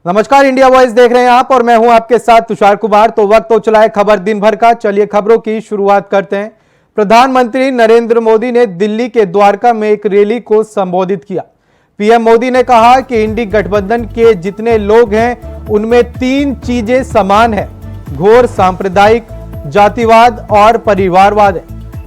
नमस्कार, India voice देख रहे हैं आप और मैं हूं आपके साथ तुषार कुमार। तो वक्त हो चला है खबर दिन भर का। चलिए खबरों की शुरुआत करते हैं। प्रधानमंत्री नरेंद्र मोदी ने दिल्ली के द्वारका में एक रैली को संबोधित किया। पीएम मोदी ने कहा कि इंडी गठबंधन के जितने लोग हैं उनमें तीन चीजें समान है: घोर सांप्रदायिक, जातिवाद और परिवारवाद है।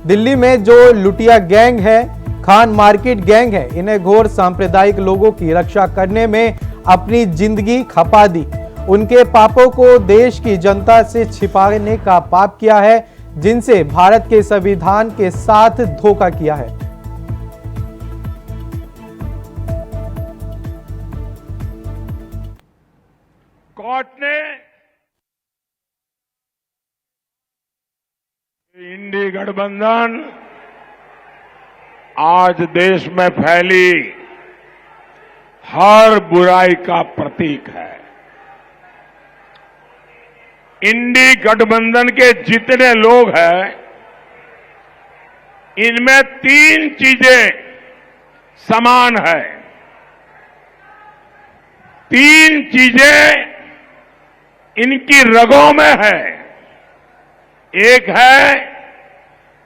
दिल्ली में जो लुटिया गैंग है, खान मार्केट गैंग है, इन्हें घोर सांप्रदायिक लोगों की रक्षा करने में अपनी जिंदगी खपा दी। उनके पापों को देश की जनता से छिपाने का पाप किया है, जिनसे भारत के संविधान के साथ धोखा किया है। कोर्ट ने इंडी गठबंधन आज देश में फैली हर बुराई का प्रतीक है। इंडी गठबंधन के जितने लोग हैं, इनमें तीन चीजें समान है। तीन चीजें इनकी रगों में है। एक है,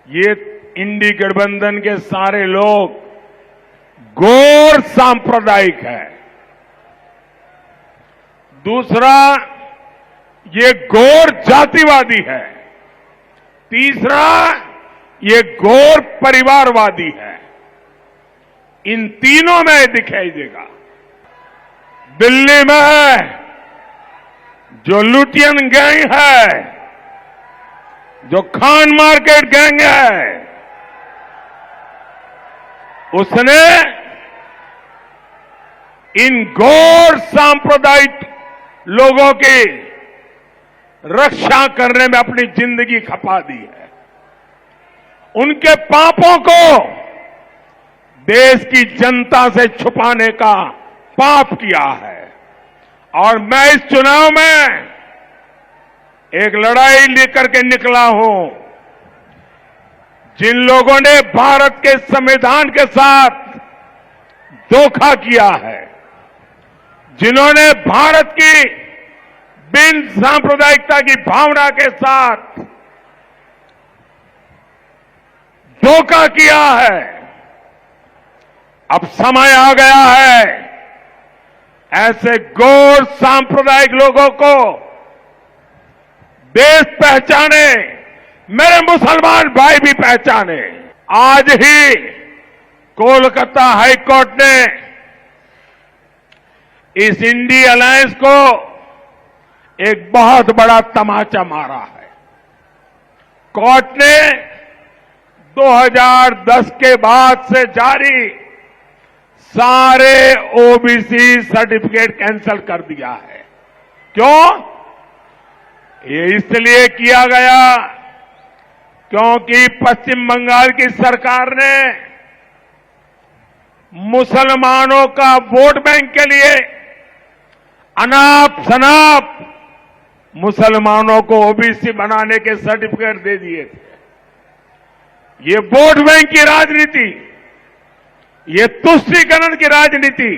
ये इंडी गठबंधन के सारे लोग घोर सांप्रदायिक है। दूसरा, ये घोर जातिवादी है। तीसरा, ये घोर परिवारवादी है। इन तीनों में दिखाई देगा। दिल्ली में जो लुटियन गैंग है, जो खान मार्केट गैंग है, उसने इन घोर सांप्रदायिक लोगों की रक्षा करने में अपनी जिंदगी खपा दी है। उनके पापों को देश की जनता से छुपाने का पाप किया है। और मैं इस चुनाव में एक लड़ाई लेकर के निकला हूं। जिन लोगों ने भारत के संविधान के साथ धोखा किया है, जिन्होंने भारत की बिन सांप्रदायिकता की भावना के साथ धोखा किया है, अब समय आ गया है ऐसे घोर सांप्रदायिक लोगों को देश पहचाने, मेरे मुसलमान भाई भी पहचाने। आज ही कोलकाता हाईकोर्ट ने इस इंडी अलायंस को एक बहुत बड़ा तमाचा मारा है। कोर्ट ने 2010 के बाद से जारी सारे ओबीसी सर्टिफिकेट कैंसिल कर दिया है। क्यों? ये इसलिए किया गया क्योंकि पश्चिम बंगाल की सरकार ने मुसलमानों का वोट बैंक के लिए अनाप शनाप मुसलमानों को ओबीसी बनाने के सर्टिफिकेट दे दिए थे। ये वोट बैंक की राजनीति, ये तुष्टीकरण की राजनीति,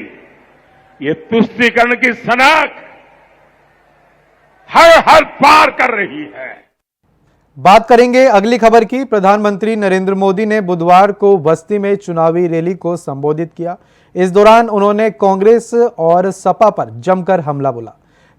ये तुष्टीकरण की सनक हर पार कर रही है। बात करेंगे अगली खबर की। प्रधानमंत्री नरेंद्र मोदी ने बुधवार को बस्ती में चुनावी रैली को संबोधित किया। इस दौरान उन्होंने कांग्रेस और सपा पर जमकर हमला बोला।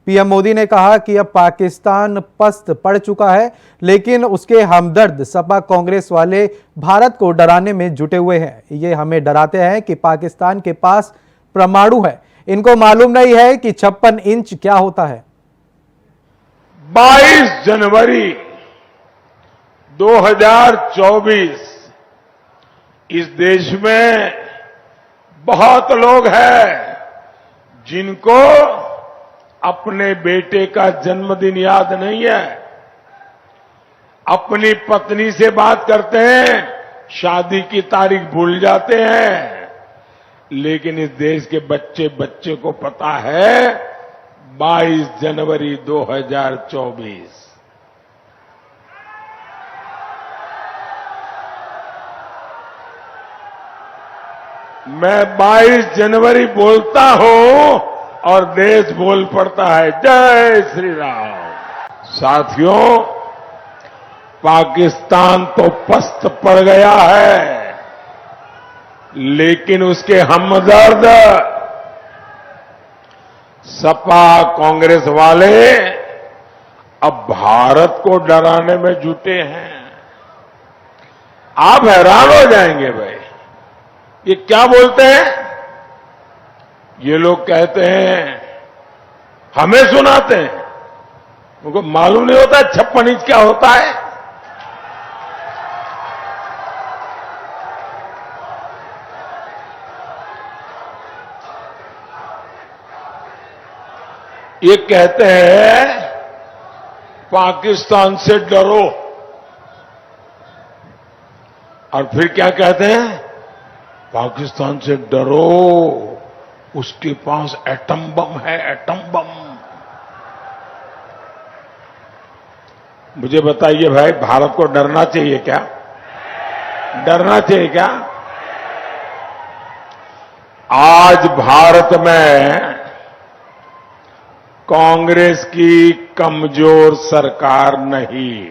पीएम मोदी ने कहा कि अब पाकिस्तान पस्त पड़ चुका है, लेकिन उसके हमदर्द सपा कांग्रेस वाले भारत को डराने में जुटे हुए हैं। ये हमें डराते हैं कि पाकिस्तान के पास परमाणु है। इनको मालूम नहीं है कि 56 इंच क्या होता है। 22 जनवरी 2024 इस देश में बहुत लोग हैं जिनको अपने बेटे का जन्मदिन याद नहीं है। अपनी पत्नी से बात करते हैं, शादी की तारीख भूल जाते हैं। लेकिन इस देश के बच्चे बच्चे को पता है 22 जनवरी 2024। मैं 22 जनवरी बोलता हूं और देश बोल पड़ता है जय श्री राम। साथियों, पाकिस्तान तो पस्त पड़ गया है, लेकिन उसके हमदर्द सपा कांग्रेस वाले अब भारत को डराने में जुटे हैं। आप हैरान हो जाएंगे भाई, ये क्या बोलते हैं? ये लोग कहते हैं, हमें सुनाते हैं, उनको मालूम नहीं होता 56 इंच क्या होता है। ये कहते हैं पाकिस्तान से डरो, और फिर क्या कहते हैं? पाकिस्तान से डरो, उसके पास एटम बम है, एटम बम। मुझे बताइए भाई, भारत को डरना चाहिए क्या? डरना चाहिए क्या? आज भारत में कांग्रेस की कमजोर सरकार नहीं,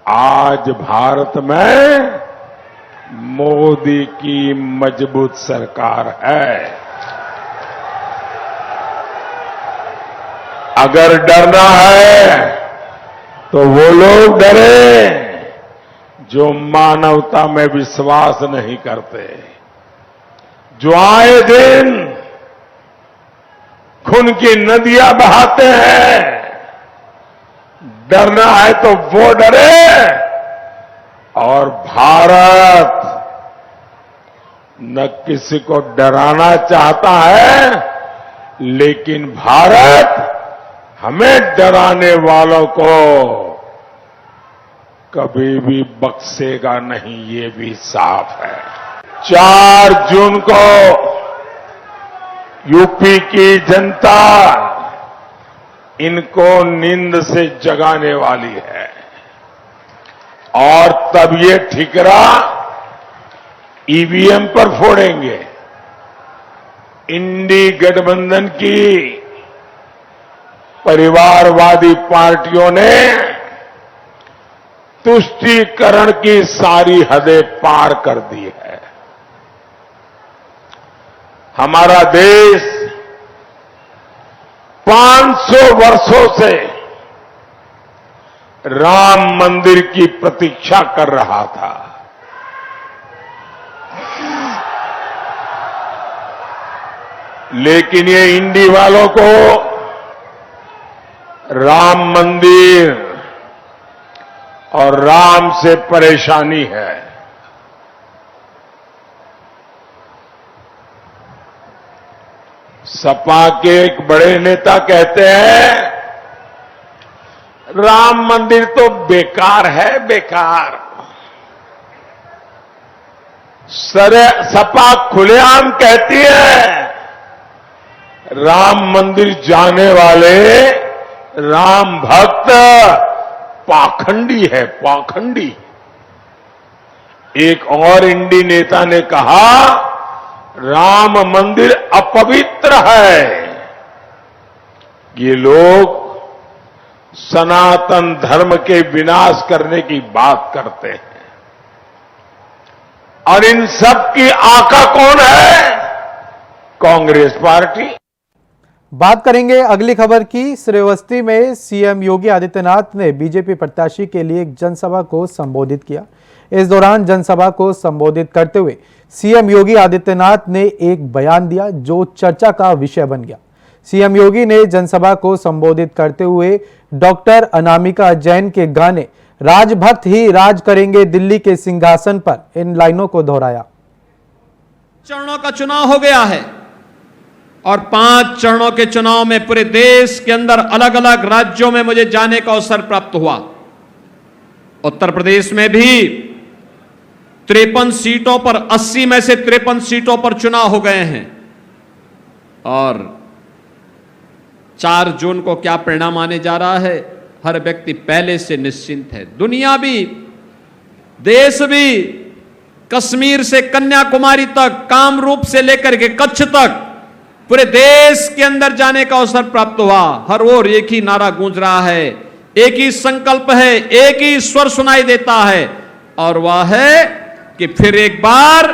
आज भारत में मोदी की मजबूत सरकार है। अगर डरना है तो वो लोग डरे जो मानवता में विश्वास नहीं करते, जो आए दिन खून की नदियां बहाते हैं। डरना है तो वो डरे, और भारत न किसी को डराना चाहता है, लेकिन भारत हमें डराने वालों को कभी भी बख्शेगा नहीं, ये भी साफ है। 4 जून को यूपी की जनता इनको नींद से जगाने वाली है, और तब ये ठिकरा ईवीएम पर फोड़ेंगे। इंडी गठबंधन की परिवारवादी पार्टियों ने तुष्टीकरण की सारी हदें पार कर दी है। हमारा देश 500 वर्षों से राम मंदिर की प्रतीक्षा कर रहा था। लेकिन ये इंडी वालों को राम मंदिर और राम से परेशानी है। सपा के एक बड़े नेता कहते हैं, राम मंदिर तो बेकार है, बेकार। सपा खुलेआम कहती है, राम मंदिर जाने वाले राम भक्त पाखंडी है, पाखंडी। एक और इंडी नेता ने कहा, राम मंदिर अपवित्र है। ये लोग सनातन धर्म के विनाश करने की बात करते हैं, और इन सब की आका कौन है? कांग्रेस पार्टी। बात करेंगे अगली खबर की। श्रावस्ती में सीएम योगी आदित्यनाथ ने बीजेपी प्रत्याशी के लिए एक जनसभा को संबोधित किया। इस दौरान जनसभा को संबोधित करते हुए सीएम योगी आदित्यनाथ ने एक बयान दिया जो चर्चा का विषय बन गया। सीएम योगी ने जनसभा को संबोधित करते हुए डॉक्टर अनामिका जैन के गाने राजभक्त ही राज करेंगे दिल्ली के सिंहासन पर इन लाइनों को दोहराया। चरणों का चुनाव हो गया है और 5 चरणों के चुनाव में पूरे देश के अंदर अलग अलग राज्यों में मुझे जाने का अवसर प्राप्त हुआ। उत्तर प्रदेश में भी 53 सीटों पर 80 में से 53 सीटों पर चुनाव हो गए हैं, और 4 जून को क्या परिणाम आने जा रहा है, हर व्यक्ति पहले से निश्चिंत है। दुनिया भी, देश भी, कश्मीर से कन्याकुमारी तक, कामरूप से लेकर के कच्छ तक पूरे देश के अंदर जाने का अवसर प्राप्त हुआ। हर ओर एक ही नारा गूंज रहा है, एक ही संकल्प है, एक ही स्वर सुनाई देता है, और वह है कि फिर एक बार,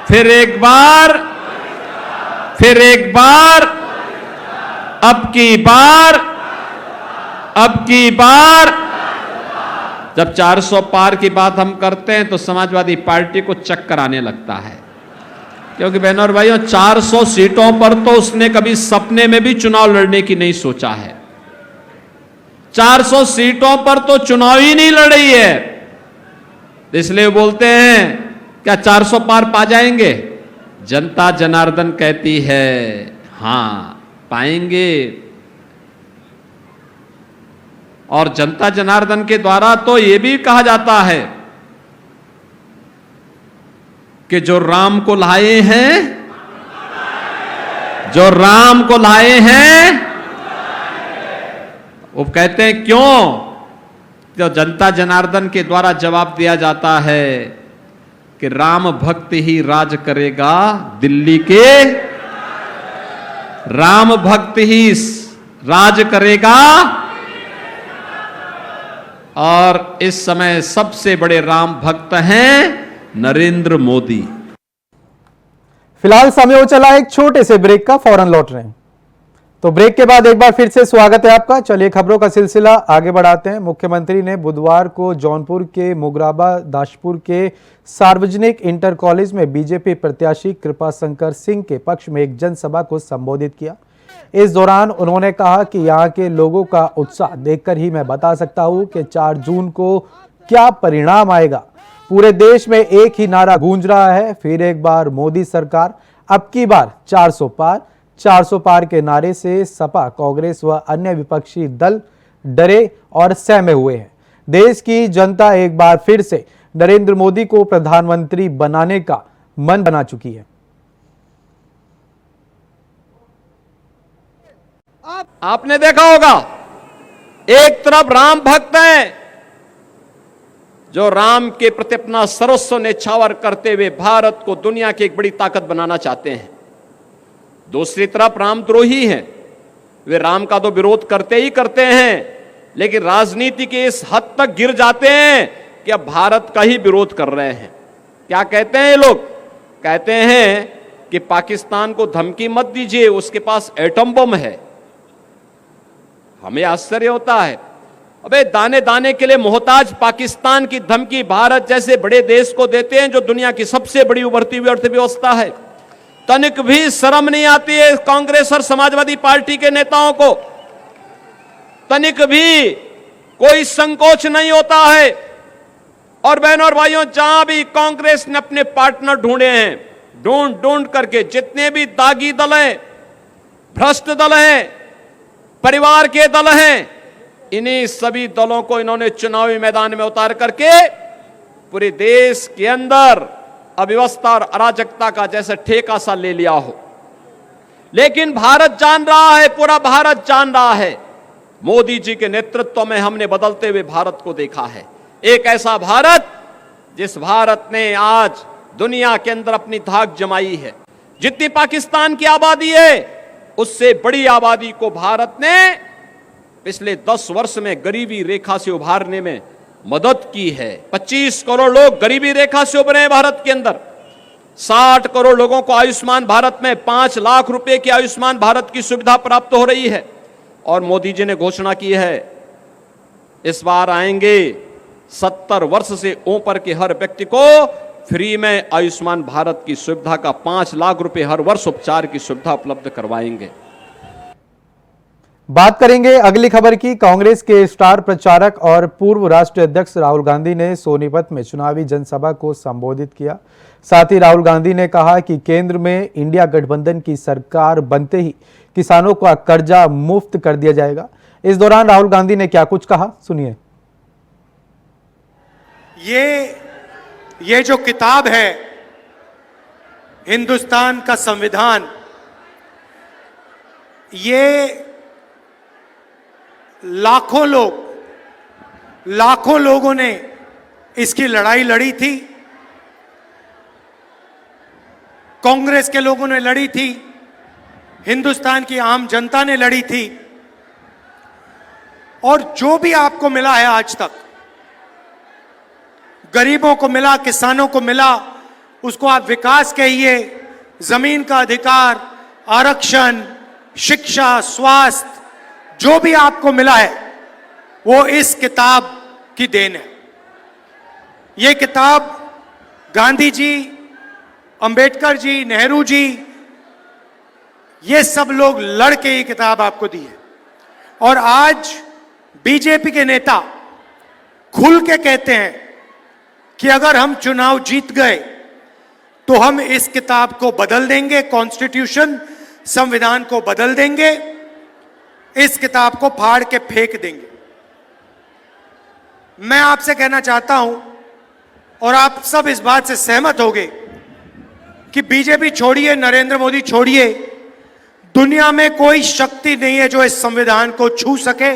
फिर एक बार, फिर एक बार, अब की बार, अब की बार। जब 400 पार की बात हम करते हैं तो समाजवादी पार्टी को चक्कर आने लगता है, क्योंकि बहनों और भाइयों 400 सीटों पर तो उसने कभी सपने में भी चुनाव लड़ने की नहीं सोचा है। 400 सीटों पर तो चुनाव ही नहीं लड़ रही है, इसलिए बोलते हैं क्या 400 पार पा जाएंगे? जनता जनार्दन कहती है हां पाएंगे। और जनता जनार्दन के द्वारा तो यह भी कहा जाता है कि जो राम को लाए हैं, जो राम को लाए हैं, वो कहते हैं क्यों? तो जनता जनार्दन के द्वारा जवाब दिया जाता है कि राम भक्त ही राज करेगा दिल्ली के, राम भक्त ही राज करेगा। और इस समय सबसे बड़े राम भक्त हैं नरेंद्र मोदी। फिलहाल समय हो चला एक छोटे से ब्रेक का, फौरन लौट रहे हैं। तो ब्रेक के बाद एक बार फिर से स्वागत है आपका। चलिए खबरों का सिलसिला आगे बढ़ाते हैं। मुख्यमंत्री ने बुधवार को जौनपुर के मुगराबा दाशपुर के सार्वजनिक इंटर कॉलेज में बीजेपी प्रत्याशी कृपाशंकर सिंह के पक्ष में एक जनसभा को संबोधित किया। इस दौरान उन्होंने कहा कि यहाँ के लोगों का उत्साह देखकर ही मैं बता सकता हूँ कि 4 जून को क्या परिणाम आएगा। पूरे देश में एक ही नारा गूंज रहा है, फिर एक बार मोदी सरकार, अब की बार 400 पार। 400 पार के नारे से सपा, कांग्रेस व अन्य विपक्षी दल डरे और सहमे हुए हैं। देश की जनता एक बार फिर से नरेंद्र मोदी को प्रधानमंत्री बनाने का मन बना चुकी है। आपने देखा होगा, एक तरफ राम भक्त हैं जो राम के प्रति अपना सर्वस्व न्यौछावर करते हुए भारत को दुनिया की एक बड़ी ताकत बनाना चाहते हैं। दूसरी तरफ रामद्रोही हैं, वे राम का तो विरोध करते ही करते हैं, लेकिन राजनीति के इस हद तक गिर जाते हैं कि अब भारत का ही विरोध कर रहे हैं। क्या कहते हैं ये लोग? कहते हैं कि पाकिस्तान को धमकी मत दीजिए, उसके पास एटम बम है। हमें आश्चर्य होता है, अबे दाने दाने के लिए मोहताज पाकिस्तान की धमकी भारत जैसे बड़े देश को देते हैं जो दुनिया की सबसे बड़ी उभरती हुई अर्थव्यवस्था है। तनिक भी शर्म नहीं आती है कांग्रेस और समाजवादी पार्टी के नेताओं को, तनिक भी कोई संकोच नहीं होता है। और बहनों और भाइयों, जहां भी कांग्रेस ने अपने पार्टनर ढूंढे हैं, ढूंढ ढूंढ करके जितने भी दागी दल हैं, भ्रष्ट दल हैं, परिवार के दल हैं, इन्हीं सभी दलों को इन्होंने चुनावी मैदान में उतार करके पूरे देश के अंदर अव्यवस्था और अराजकता का जैसे ठेका सा ले लिया हो। लेकिन भारत जान रहा है, पूरा भारत जान रहा है, मोदी जी के नेतृत्व में हमने बदलते हुए भारत को देखा है। एक ऐसा भारत जिस भारत ने आज दुनिया के अंदर अपनी धाक जमाई है। जितनी पाकिस्तान की आबादी है उससे बड़ी आबादी को भारत ने पिछले 10 वर्ष में गरीबी रेखा से उभारने में मदद की है। 25 करोड़ लोग गरीबी रेखा से उभरे हैं भारत के अंदर। 60 करोड़ लोगों को आयुष्मान भारत में 5 लाख रुपए की आयुष्मान भारत की सुविधा प्राप्त हो रही है। और मोदी जी ने घोषणा की है, इस बार आएंगे 70 वर्ष से ऊपर के हर व्यक्ति को फ्री में आयुष्मान भारत की सुविधा का 5 लाख रुपए हर वर्ष उपचार की सुविधा उपलब्ध करवाएंगे। बात करेंगे अगली खबर की। कांग्रेस के स्टार प्रचारक और पूर्व राष्ट्रीय अध्यक्ष राहुल गांधी ने सोनीपत में चुनावी जनसभा को संबोधित किया। साथ ही राहुल गांधी ने कहा कि केंद्र में इंडिया गठबंधन की सरकार बनते ही किसानों का कर्जा मुफ्त कर दिया जाएगा। इस दौरान राहुल गांधी ने क्या कुछ कहा, सुनिए। ये जो किताब है हिंदुस्तान का संविधान, ये लाखों लोगों ने इसकी लड़ाई लड़ी थी। कांग्रेस के लोगों ने लड़ी थी, हिंदुस्तान की आम जनता ने लड़ी थी। और जो भी आपको मिला है आज तक, गरीबों को मिला, किसानों को मिला, उसको आप विकास कहिए, जमीन का अधिकार, आरक्षण, शिक्षा, स्वास्थ्य, जो भी आपको मिला है वो इस किताब की देन है। ये किताब गांधी जी, अंबेडकर जी, नेहरू जी, ये सब लोग लड़ के ये किताब आपको दी है। और आज बीजेपी के नेता खुल के कहते हैं कि अगर हम चुनाव जीत गए तो हम इस किताब को बदल देंगे, कॉन्स्टिट्यूशन, संविधान को बदल देंगे, इस किताब को फाड़ के फेंक देंगे। मैं आपसे कहना चाहता हूं, और आप सब इस बात से सहमत होंगे, कि बीजेपी छोड़िए, नरेंद्र मोदी छोड़िए, दुनिया में कोई शक्ति नहीं है जो इस संविधान को छू सके।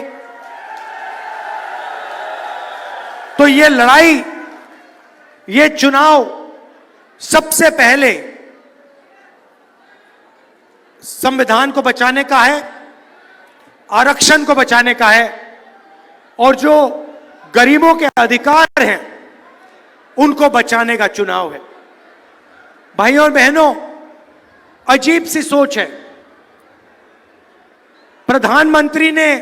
तो ये लड़ाई, ये चुनाव सबसे पहले संविधान को बचाने का है, आरक्षण को बचाने का है, और जो गरीबों के अधिकार हैं उनको बचाने का चुनाव है। भाइयों और बहनों, अजीब सी सोच है। प्रधानमंत्री ने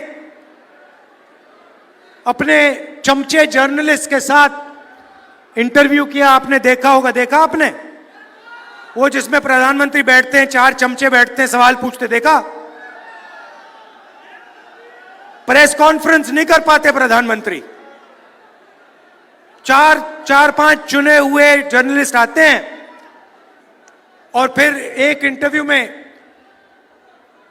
अपने चमचे जर्नलिस्ट के साथ इंटरव्यू किया, आपने देखा होगा, देखा आपने? वो जिसमें प्रधानमंत्री बैठते हैं, 4 चमचे बैठते हैं, सवाल पूछते, देखा? प्रेस कॉन्फ्रेंस नहीं कर पाते प्रधानमंत्री, 4-5 चुने हुए जर्नलिस्ट आते हैं और फिर एक इंटरव्यू में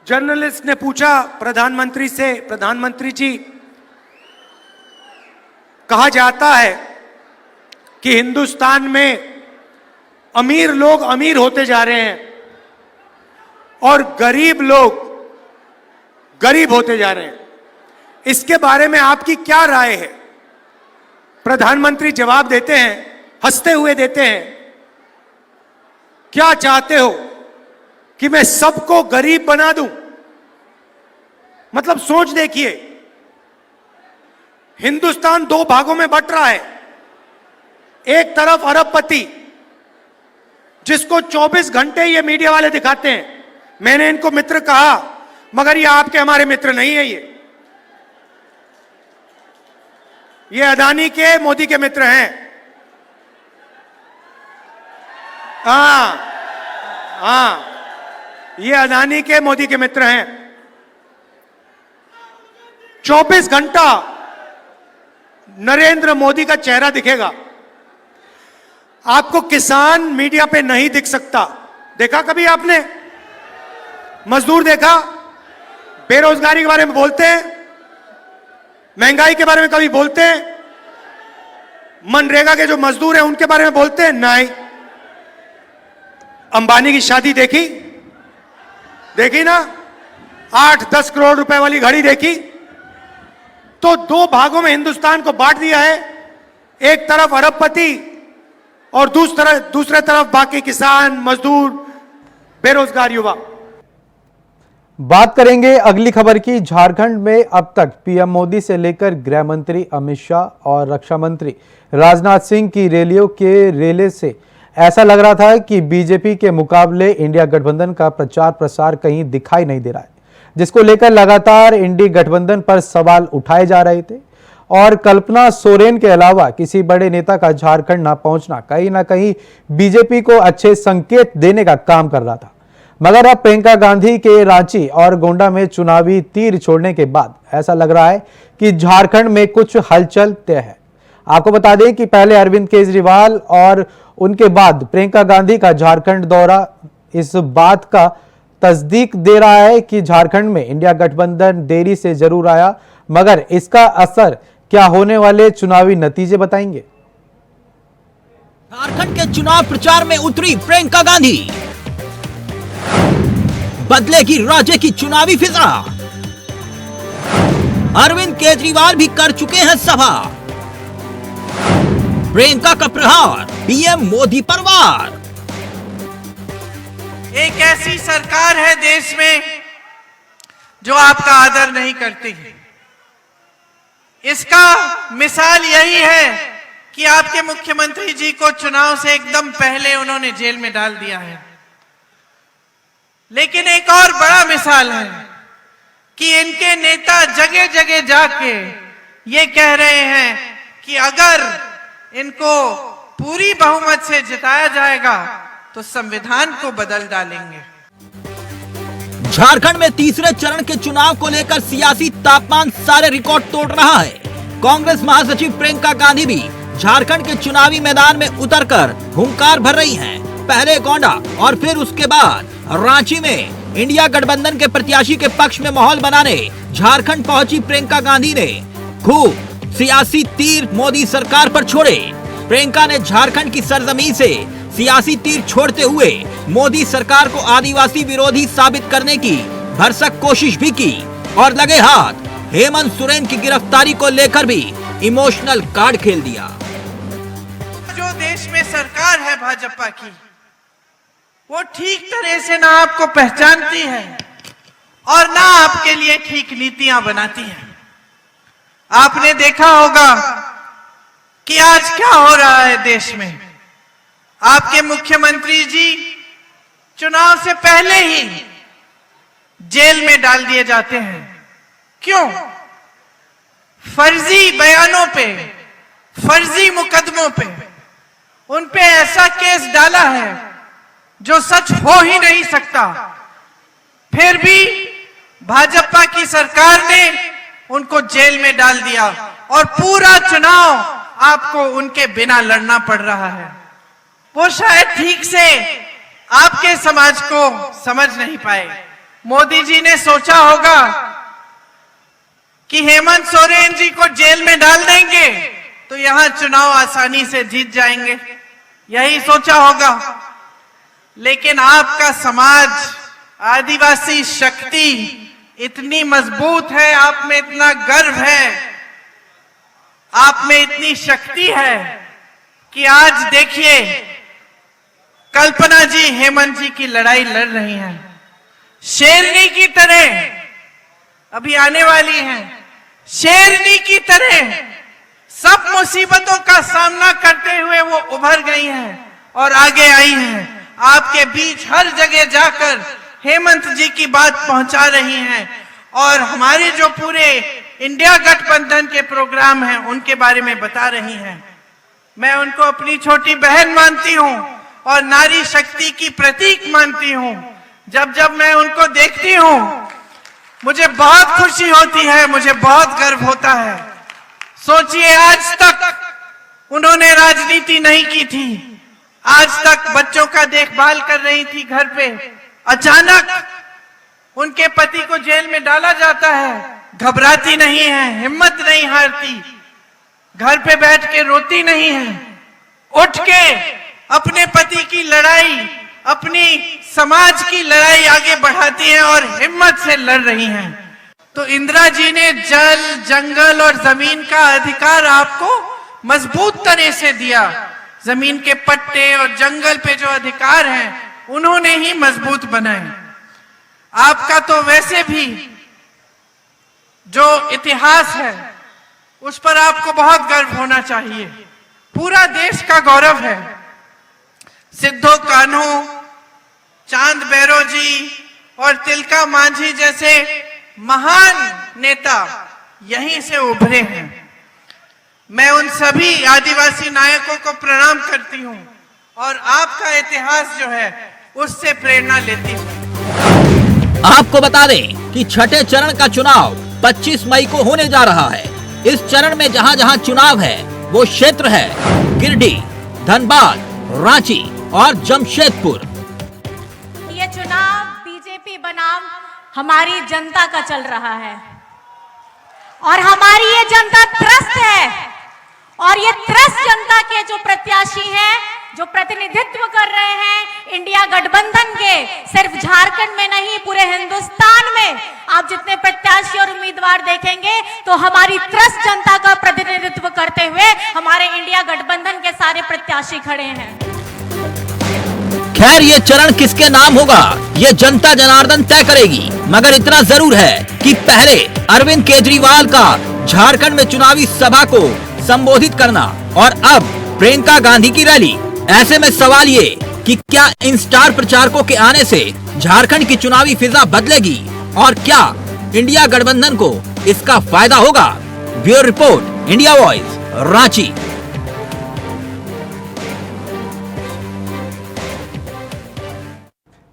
जर्नलिस्ट ने पूछा प्रधानमंत्री से, प्रधानमंत्री जी, कहा जाता है कि हिंदुस्तान में अमीर लोग अमीर होते जा रहे हैं और गरीब लोग गरीब होते जा रहे हैं, इसके बारे में आपकी क्या राय है? प्रधानमंत्री जवाब देते हैं, हंसते हुए देते हैं, क्या चाहते हो कि मैं सबको गरीब बना दूं? मतलब सोच देखिए, हिंदुस्तान 2 भागों में बंट रहा है। एक तरफ अरबपति, जिसको 24 घंटे ये मीडिया वाले दिखाते हैं, मैंने इनको मित्र कहा, मगर ये आपके हमारे मित्र नहीं है। ये अदानी के, मोदी के मित्र हैं। हाँ, ये अदानी के, मोदी के मित्र हैं। 24 घंटा नरेंद्र मोदी का चेहरा दिखेगा आपको, किसान मीडिया पे नहीं दिख सकता। देखा कभी आपने? मजदूर देखा? बेरोजगारी के बारे में बोलते हैं, महंगाई के बारे में कभी बोलते हैं? मनरेगा के जो मजदूर हैं उनके बारे में बोलते हैं? नहीं। अंबानी की शादी देखी? देखी ना? 8-10 करोड़ रुपए वाली घड़ी देखी? तो 2 भागों में हिंदुस्तान को बांट दिया है। एक तरफ अरबपति और दूसरे तरफ बाकी किसान, मजदूर, बेरोजगार युवा। बात करेंगे अगली खबर की। झारखंड में अब तक पीएम मोदी से लेकर गृह मंत्री अमित शाह और रक्षा मंत्री राजनाथ सिंह की रैलियों के रेले से ऐसा लग रहा था कि बीजेपी के मुकाबले इंडिया गठबंधन का प्रचार प्रसार कहीं दिखाई नहीं दे रहा है, जिसको लेकर लगातार इंडी गठबंधन पर सवाल उठाए जा रहे थे। और कल्पना सोरेन के अलावा किसी बड़े नेता का झारखंड ना पहुंचना कहीं ना कहीं बीजेपी को अच्छे संकेत देने का काम कर रहा था। मगर अब प्रियंका गांधी के रांची और गोंडा में चुनावी तीर छोड़ने के बाद ऐसा लग रहा है कि झारखंड में कुछ हलचल तय है। आपको बता दें कि पहले अरविंद केजरीवाल और उनके बाद प्रियंका गांधी का झारखंड दौरा इस बात का तस्दीक दे रहा है कि झारखंड में इंडिया गठबंधन देरी से जरूर आया, मगर इसका असर क्या होने वाले चुनावी नतीजे बताएंगे। झारखंड के चुनाव प्रचार में उतरी प्रियंका गांधी, बदलेगी राज्य की चुनावी फिजा। अरविंद केजरीवाल भी कर चुके हैं सभा। प्रियंका का प्रहार पीएम मोदी पर वार। एक ऐसी सरकार है देश में जो आपका आदर नहीं करती। इसका मिसाल यही है कि आपके मुख्यमंत्री जी को चुनाव से एकदम पहले उन्होंने जेल में डाल दिया है। लेकिन एक और बड़ा मिसाल है कि इनके नेता जगह जगह जाके ये कह रहे हैं कि अगर इनको पूरी बहुमत से जिताया जाएगा तो संविधान को बदल डालेंगे। झारखंड में तीसरे चरण के चुनाव को लेकर सियासी तापमान सारे रिकॉर्ड तोड़ रहा है। कांग्रेस महासचिव प्रियंका गांधी भी झारखंड के चुनावी मैदान में उतरकर हुंकार भर रही हैं। पहले गोंडा और फिर उसके बाद रांची में इंडिया गठबंधन के प्रत्याशी के पक्ष में माहौल बनाने झारखंड पहुंची प्रियंका गांधी ने खूब सियासी तीर मोदी सरकार पर छोड़े। प्रियंका ने झारखंड की सरजमीन से सियासी तीर छोड़ते हुए मोदी सरकार को आदिवासी विरोधी साबित करने की भरसक कोशिश भी की और लगे हाथ हेमंत सोरेन की गिरफ्तारी को लेकर भी इमोशनल कार्ड खेल दिया। जो देश में सरकार है भाजपा की, वो ठीक तरह से ना आपको पहचानती है और ना आपके लिए ठीक नीतियां बनाती है। आपने देखा होगा कि आज क्या हो रहा है देश में। आपके मुख्यमंत्री जी चुनाव से पहले ही जेल में डाल दिए जाते हैं। क्यों? फर्जी बयानों पे, फर्जी मुकदमों पे उन पे ऐसा केस डाला है जो सच हो ही नहीं सकता। फिर भी भाजपा की सरकार ने उनको जेल में डाल दिया और पूरा चुनाव आपको उनके बिना लड़ना पड़ रहा है। वो शायद ठीक से आपके समाज को समझ नहीं पाए। मोदी जी ने सोचा होगा कि हेमंत सोरेन जी को जेल में डाल देंगे तो यहां चुनाव आसानी से जीत जाएंगे, यही सोचा होगा। लेकिन आपका समाज, आदिवासी शक्ति इतनी मजबूत है, आप में इतना गर्व है, आप में इतनी शक्ति है कि आज देखिए कल्पना जी हेमंत जी की लड़ाई लड़ रही हैं। शेरनी की तरह अभी आने वाली हैं। शेरनी की तरह सब मुसीबतों का सामना करते हुए वो उभर गई हैं और आगे आई हैं। आपके बीच हर जगह जाकर हेमंत जी की बात पहुंचा रही हैं और हमारे जो पूरे इंडिया गठबंधन के प्रोग्राम हैं उनके बारे में बता रही हैं। मैं उनको अपनी छोटी बहन मानती हूं और नारी शक्ति की प्रतीक मानती हूं। जब जब मैं उनको देखती हूं मुझे बहुत खुशी होती है, मुझे बहुत गर्व होता है। सोचिए, आज तक उन्होंने राजनीति नहीं की थी, आज तक बच्चों का देखभाल कर रही थी घर पे। अचानक उनके पति को जेल में डाला जाता है, घबराती नहीं है, हिम्मत नहीं हारती, घर पे बैठ के रोती नहीं है, उठ के अपने पति की लड़ाई, अपनी समाज की लड़ाई आगे बढ़ाती हैं और हिम्मत से लड़ रही हैं। तो इंदिरा जी ने जल, जंगल और जमीन का अधिकार आपको मजबूत तरह से दिया। जमीन के पट्टे और जंगल पे जो अधिकार हैं उन्होंने ही मजबूत बनाए। आपका तो वैसे भी जो इतिहास है उस पर आपको बहुत गर्व होना चाहिए, पूरा देश का गौरव है। सिद्धो कान्हू, चांद बैरो जी और तिलका मांझी जैसे महान नेता यहीं से उभरे हैं। मैं उन सभी आदिवासी नायकों को प्रणाम करती हूं और आपका इतिहास जो है उससे प्रेरणा लेती हूं। आपको बता दें कि छठे चरण का चुनाव 25 मई को होने जा रहा है। इस चरण में जहां जहां चुनाव है वो क्षेत्र है गिरिडीह, धनबाद, रांची और जमशेदपुर। ये चुनाव बीजेपी बनाम हमारी जनता का चल रहा है और हमारी ये जनता त्रस्त है और ये त्रस्त जनता के जो प्रत्याशी हैं, जो प्रतिनिधित्व कर रहे हैं इंडिया गठबंधन के, सिर्फ झारखंड में नहीं पूरे हिंदुस्तान में आप जितने प्रत्याशी और उम्मीदवार देखेंगे तो हमारी त्रस्त जनता का प्रतिनिधित्व करते हुए हमारे इंडिया गठबंधन के सारे प्रत्याशी खड़े हैं। खैर ये चरण किसके नाम होगा ये जनता जनार्दन तय करेगी, मगर इतना जरूर है कि पहले अरविंद केजरीवाल का झारखंड में चुनावी सभा को संबोधित करना और अब प्रियंका गांधी की रैली। ऐसे में सवाल ये कि क्या इन स्टार प्रचारकों के आने से झारखंड की चुनावी फिजा बदलेगी और क्या इंडिया गठबंधन को इसका फायदा होगा? Bureau report, India voice, Ranchi.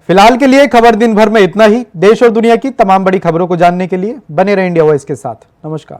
फिलहाल के लिए खबर दिन भर में इतना ही। देश और दुनिया की तमाम बड़ी खबरों को जानने के लिए बने रहें इंडिया वॉइस के साथ। नमस्कार।